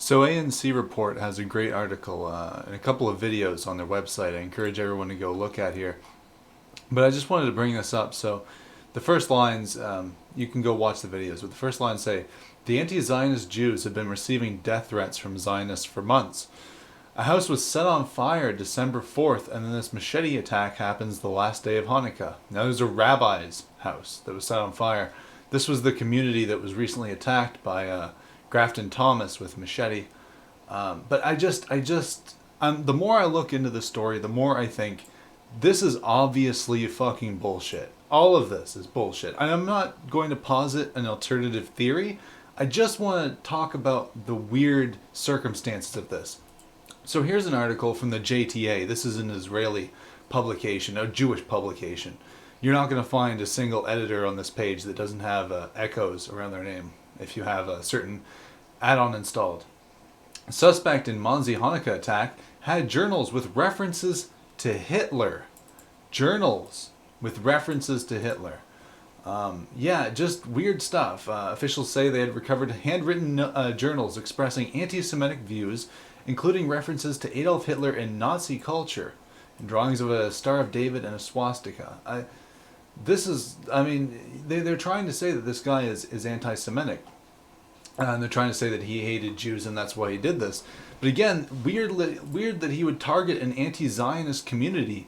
So ANC Report has a great article and a couple of videos on their website. I encourage everyone to go look at here. But I just wanted to bring this up. So the first lines, you can go watch the videos, but the first lines say, the anti-Zionist Jews have been receiving death threats from Zionists for months. A house was set on fire December 4th, and then this machete attack happens the last day of Hanukkah. Now there's a rabbi's house that was set on fire. This was the community that was recently attacked by Grafton Thomas with machete. But the more I look into the story, the more I think this is obviously fucking bullshit. All of this is bullshit. And I'm not going to posit an alternative theory. I just want to talk about the weird circumstances of this. So here's an article from the JTA. This is an Israeli publication, a Jewish publication. You're not going to find a single editor on this page that doesn't have echoes around their name if you have a certain add-on installed. A suspect in Monsey Hanukkah attack had journals with references to Hitler. Journals with references to Hitler. Just weird stuff. Officials say they had recovered handwritten journals expressing anti-Semitic views, including references to Adolf Hitler and Nazi culture, and drawings of a Star of David and a swastika. They're trying to say that this guy is anti-Semitic. And they're trying to say that he hated Jews and that's why he did this. But again, weird that he would target an anti-Zionist community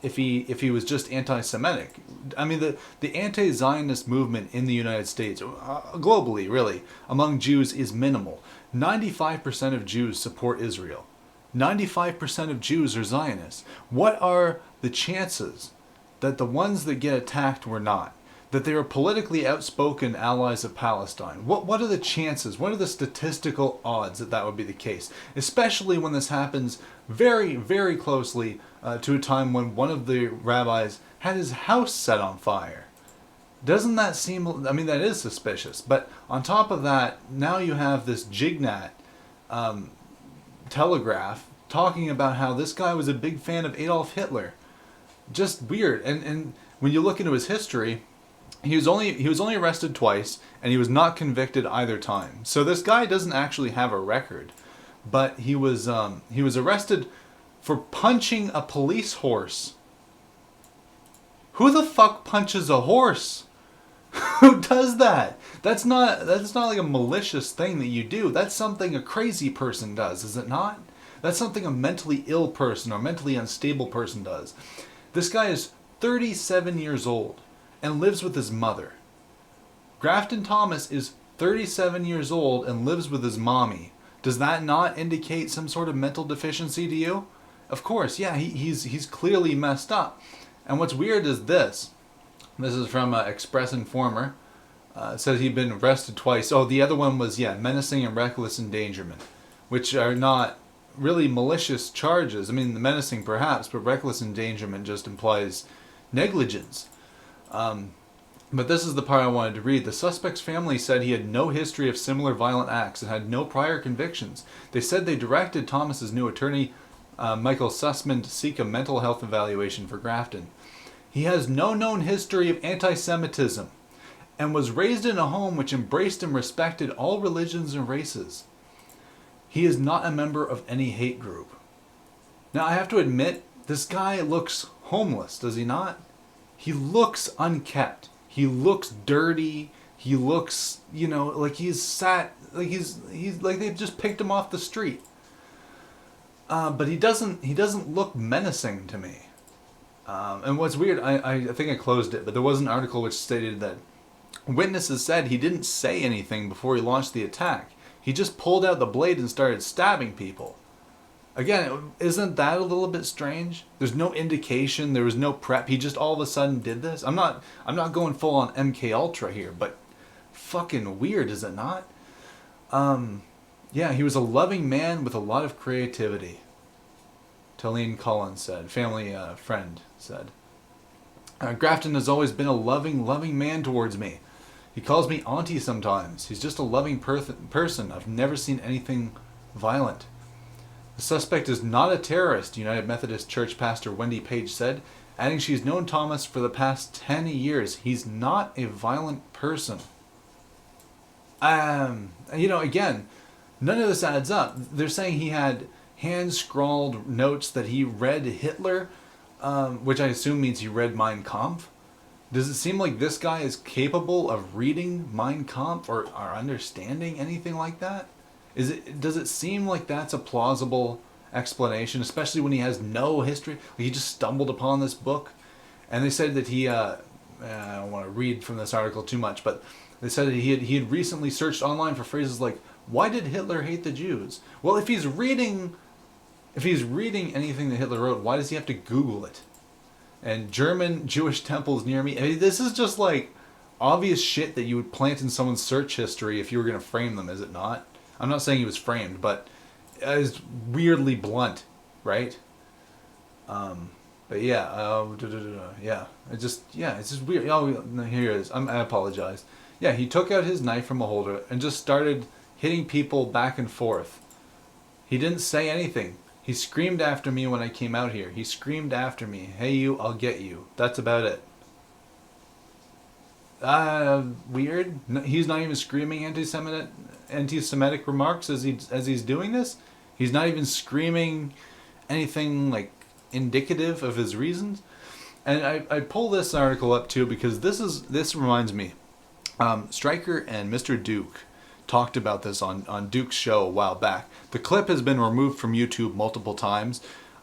if he was just anti-Semitic. I mean, the anti-Zionist movement in the United States, globally really, among Jews is minimal. 95% of Jews support Israel. 95% of Jews are Zionists. What are the chances that the ones that get attacked were not? That they were politically outspoken allies of Palestine? What are the chances? What are the statistical odds that would be the case? Especially when this happens very, very closely to a time when one of the rabbis had his house set on fire. Doesn't that seem... I mean, that is suspicious. But on top of that, now you have this Jignat Telegraph talking about how this guy was a big fan of Adolf Hitler. Just weird. And when you look into his history, he was only arrested twice, and he was not convicted either time. So this guy doesn't actually have a record. But he was arrested for punching a police horse. Who the fuck punches a horse? Who does that? That's not like a malicious thing that you do. That's something a crazy person does, is it not? That's something a mentally ill person or mentally unstable person does. This guy is 37 years old and lives with his mother. Grafton Thomas is 37 years old and lives with his mommy. Does that not indicate some sort of mental deficiency to you? Of course, yeah, he's clearly messed up. And what's weird is this. This is from Express Informer. It says he'd been arrested twice. Oh, the other one was, menacing and reckless endangerment, which are not really malicious charges. I mean, the menacing perhaps, but reckless endangerment just implies negligence. But this is the part I wanted to read. The suspect's family said he had no history of similar violent acts and had no prior convictions. They said they directed Thomas's new attorney, Michael Sussman, to seek a mental health evaluation for Grafton. He has no known history of antisemitism and was raised in a home which embraced and respected all religions and races. He is not a member of any hate group. Now, I have to admit, this guy looks homeless, does he not? He looks unkept. He looks dirty. He looks, like he's like they've just picked him off the street. But he doesn't look menacing to me. And what's weird, I think I closed it, but there was an article which stated that witnesses said he didn't say anything before he launched the attack. He just pulled out the blade and started stabbing people. Again, isn't that a little bit strange? There's no indication, there was no prep. He just all of a sudden did this. I'm not going full on MK Ultra here, but fucking weird, is it not? He was a loving man with a lot of creativity. Talene Collins said, family friend said. Grafton has always been a loving man towards me. He calls me auntie sometimes. He's just a loving person. I've never seen anything violent. The suspect is not a terrorist, United Methodist Church pastor Wendy Page said, adding she's known Thomas for the past 10 years. He's not a violent person. Again, None of this adds up. They're saying he had hand-scrawled notes that he read Hitler, which I assume means he read Mein Kampf. Does it seem like this guy is capable of reading Mein Kampf or understanding anything like that? Does it seem like that's a plausible explanation, especially when he has no history? Like he just stumbled upon this book, and they said that he. I don't want to read from this article too much, but they said that he had recently searched online for phrases like "Why did Hitler hate the Jews?" Well, if he's reading anything that Hitler wrote, why does he have to Google it? And German Jewish temples near me. I mean, this is just like obvious shit that you would plant in someone's search history if you were going to frame them, is it not? I'm not saying he was framed, but it's weirdly blunt, right? But yeah, it's just weird. Oh, here it is. I apologize. Yeah, he took out his knife from a holder and just started hitting people back and forth. He didn't say anything. He screamed after me when I came out here. He screamed after me, "Hey you, I'll get you." That's about it. Weird. No, he's not even screaming anti-Semitic remarks as he's doing this. He's not even screaming anything like indicative of his reasons. And I pull this article up too because this reminds me. Stryker and Mr. Duke talked about this on Duke's show a while back. The clip has been removed from YouTube multiple times.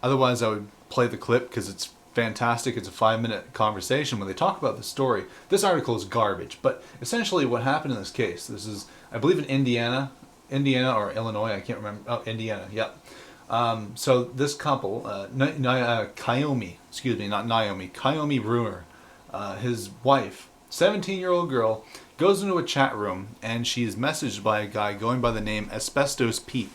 Otherwise, I would play the clip because it's fantastic. It's a 5-minute conversation when they talk about the story. This article is garbage, but essentially what happened in this case, this is, I believe, in Indiana or Illinois, I can't remember. Oh, Indiana, yep. So this couple, Kayomi Brewer, his wife, 17-year-old girl, goes into a chat room and she's messaged by a guy going by the name Asbestos Pete.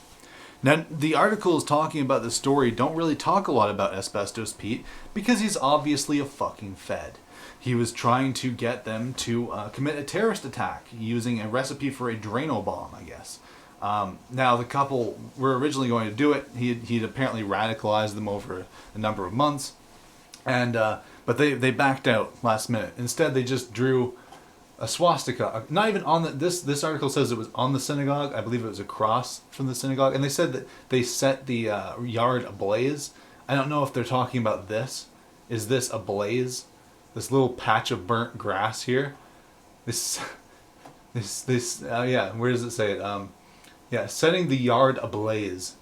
Now, the articles talking about the story don't really talk a lot about Asbestos Pete because he's obviously a fucking Fed. He was trying to get them to commit a terrorist attack using a recipe for a Drano bomb, I guess. Now, the couple were originally going to do it. He'd apparently radicalized them over a number of months, and but they backed out last minute. Instead, they just drew a swastika, not even on this article says it was on the synagogue. I believe it was across from the synagogue. And they said that they set the yard ablaze. I don't know if they're talking about this. Is this ablaze? This little patch of burnt grass here? Yeah, where does it say it? Yeah, setting the yard ablaze.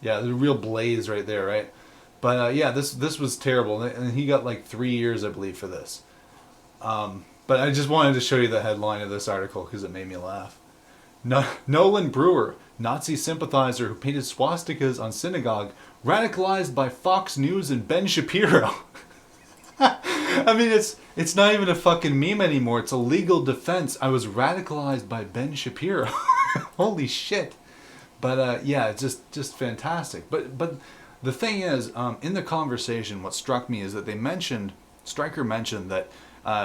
Yeah, there's a real blaze right there, right? But yeah, this was terrible. And he got like 3 years, I believe, for this. But I just wanted to show you the headline of this article because it made me laugh. Nolan Brewer, Nazi sympathizer who painted swastikas on synagogue, radicalized by Fox News and Ben Shapiro. I mean, it's not even a fucking meme anymore. It's a legal defense. I was radicalized by Ben Shapiro. Holy shit. But yeah, it's just fantastic. But the thing is, in the conversation, what struck me is that Stryker mentioned that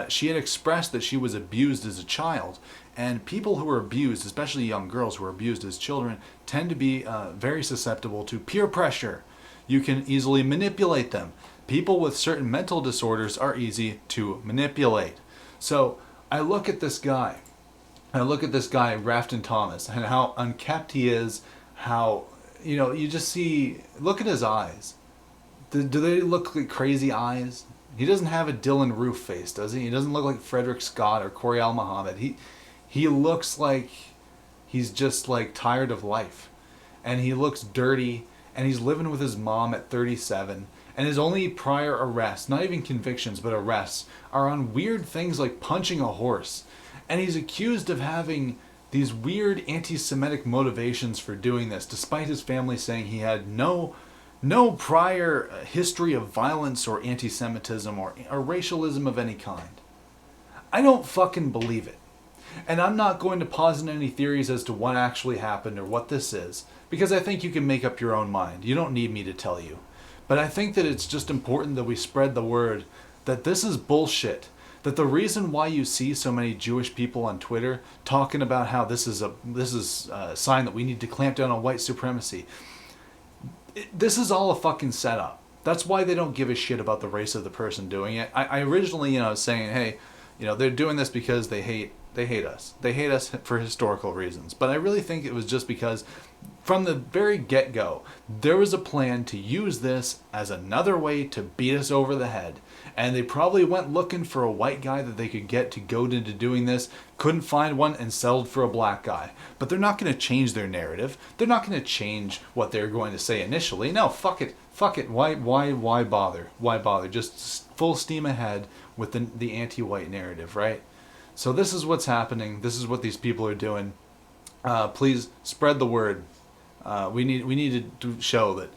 she had expressed that she was abused as a child, and people who are abused, especially young girls who are abused as children, tend to be very susceptible to peer pressure. You can easily manipulate them. People with certain mental disorders are easy to manipulate. So I look at this guy, Grafton Thomas, and how unkept he is, how, you just see, look at his eyes. Do they look like crazy eyes? He doesn't have a Dylan Roof face, does he? He doesn't look like Frederick Scott or Corey Al Muhammad. He looks like he's just like tired of life. And he looks dirty, and he's living with his mom at 37. And his only prior arrests, not even convictions, but arrests, are on weird things like punching a horse. And he's accused of having these weird anti-Semitic motivations for doing this, despite his family saying he had no prior history of violence or anti-Semitism or racialism of any kind. I don't fucking believe it. And I'm not going to posit any theories as to what actually happened or what this is, because I think you can make up your own mind. You don't need me to tell you. But I think that it's just important that we spread the word that this is bullshit. That the reason why you see so many Jewish people on Twitter talking about how this is a sign that we need to clamp down on white supremacy, this is all a fucking setup. That's why they don't give a shit about the race of the person doing it. I originally, was saying, hey, they're doing this because they hate us. They hate us for historical reasons. But I really think it was just because from the very get-go, there was a plan to use this as another way to beat us over the head. And they probably went looking for a white guy that they could get to goad into doing this, couldn't find one, and settled for a black guy. But they're not going to change their narrative. They're not going to change what they're going to say initially. No, fuck it. Fuck it. Why bother? Why bother? Just full steam ahead with the anti-white narrative, right? So this is what's happening. This is what these people are doing. Please spread the word. We need to show that,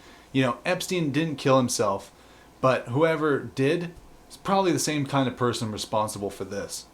Epstein didn't kill himself, but whoever did is probably the same kind of person responsible for this.